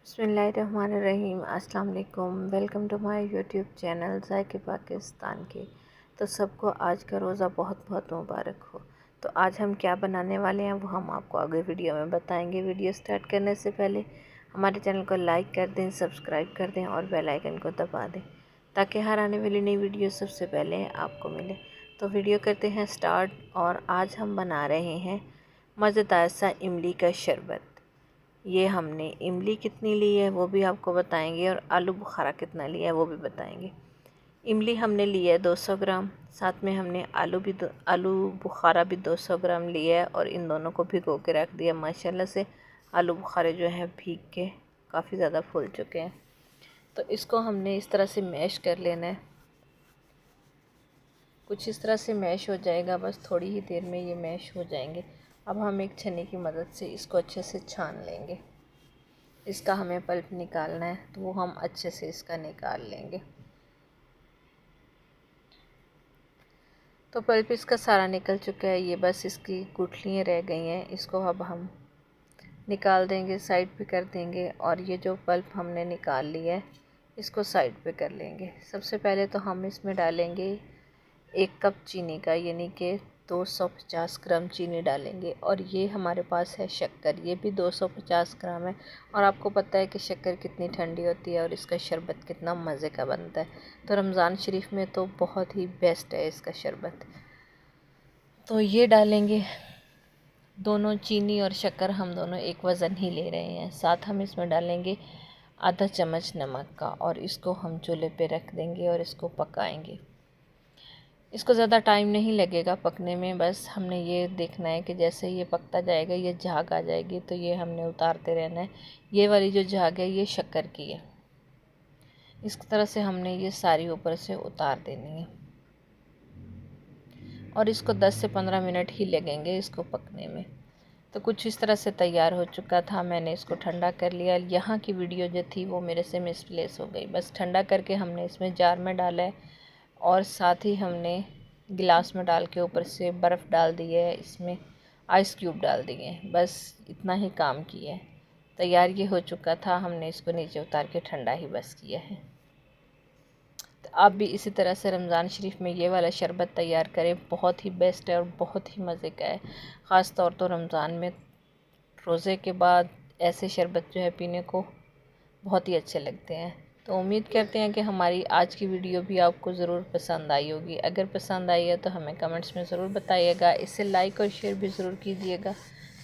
बिस्मिल्लाहिर्रहमानिर्रहीम। अस्सलाम वालेकुम। Welcome to my YouTube channel Zaike Pakistan Ke. तो सबको आज का रोज़ा बहुत बहुत मुबारक हो। तो आज हम क्या बनाने वाले हैं वो हम आपको आगे वीडियो में बताएंगे। वीडियो स्टार्ट करने से पहले हमारे चैनल को लाइक कर दें, सब्सक्राइब कर दें और बेल आइकन को दबा दें ताकि हर आने वाली नई वीडियो सबसे पहले आपको मिले। तो वीडियो करते हैं स्टार्ट। और आज हम बना रहे हैं मज़ेदार सा इमली का शरबत। ये हमने इमली कितनी ली है वो भी आपको बताएंगे और आलू बुखारा कितना लिया है वो भी बताएंगे। इमली हमने लिया है 200 ग्राम, साथ में हमने आलू बुखारा भी 200 ग्राम लिया है और इन दोनों को भिगो के रख दिया। माशाल्लाह से आलू बुखारे जो हैं भीग के काफ़ी ज़्यादा फूल चुके हैं। तो इसको हमने इस तरह से मैश कर लेना है। कुछ इस तरह से मैश हो जाएगा, बस थोड़ी ही देर में ये मैश हो जाएंगे। अब हम एक छन्नी की मदद से इसको अच्छे से छान लेंगे। इसका हमें पल्प निकालना है तो वो हम अच्छे से इसका निकाल लेंगे। तो पल्प इसका सारा निकल चुका है, ये बस इसकी गुठलियाँ रह गई हैं। इसको अब हम निकाल देंगे, साइड पे कर देंगे। और ये जो पल्प हमने निकाल लिया है इसको साइड पे कर लेंगे। सबसे पहले तो हम इसमें डालेंगे 1 कप चीनी का, यानी कि 250 ग्राम चीनी डालेंगे। और ये हमारे पास है शक्कर, ये भी 250 ग्राम है। और आपको पता है कि शक्कर कितनी ठंडी होती है और इसका शरबत कितना मज़े का बनता है। तो रमज़ान शरीफ में तो बहुत ही बेस्ट है इसका शरबत। तो ये डालेंगे, दोनों चीनी और शक्कर हम दोनों एक वज़न ही ले रहे हैं। साथ हम इसमें डालेंगे आधा चम्मच नमक का और इसको हम चूल्हे पे रख देंगे और इसको पकाएंगे। इसको ज़्यादा टाइम नहीं लगेगा पकने में, बस हमने ये देखना है कि जैसे ये पकता जाएगा ये झाग आ जाएगी तो ये हमने उतारते रहना है। ये वाली जो झाग है ये शक्कर की है, इस तरह से हमने ये सारी ऊपर से उतार देनी है। और इसको 10 से 15 मिनट ही लगेंगे इसको पकने में। तो कुछ इस तरह से तैयार हो चुका था, मैंने इसको ठंडा कर लिया। यहाँ की वीडियो जो थी वो मेरे से मिसप्लेस हो गई। बस ठंडा करके हमने इसमें जार में डाला है और साथ ही हमने गिलास में डाल के ऊपर से बर्फ़ डाल दी है, इसमें आइस क्यूब डाल दिए हैं। बस इतना ही काम किया है। तैयार ये हो चुका था, हमने इसको नीचे उतार के ठंडा ही बस किया है। तो आप भी इसी तरह से रमज़ान शरीफ में ये वाला शरबत तैयार करें, बहुत ही बेस्ट है और बहुत ही मज़े का है। ख़ास तौर तो रमज़ान में रोज़े के बाद ऐसे शरबत जो है पीने को बहुत ही अच्छे लगते हैं। तो उम्मीद करते हैं कि हमारी आज की वीडियो भी आपको ज़रूर पसंद आई होगी। अगर पसंद आई है तो हमें कमेंट्स में ज़रूर बताइएगा। इसे लाइक और शेयर भी ज़रूर कीजिएगा।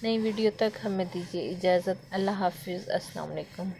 नई वीडियो तक हमें दीजिए इजाज़त। अल्लाह हाफिज़। अस्सलाम वालेकुम।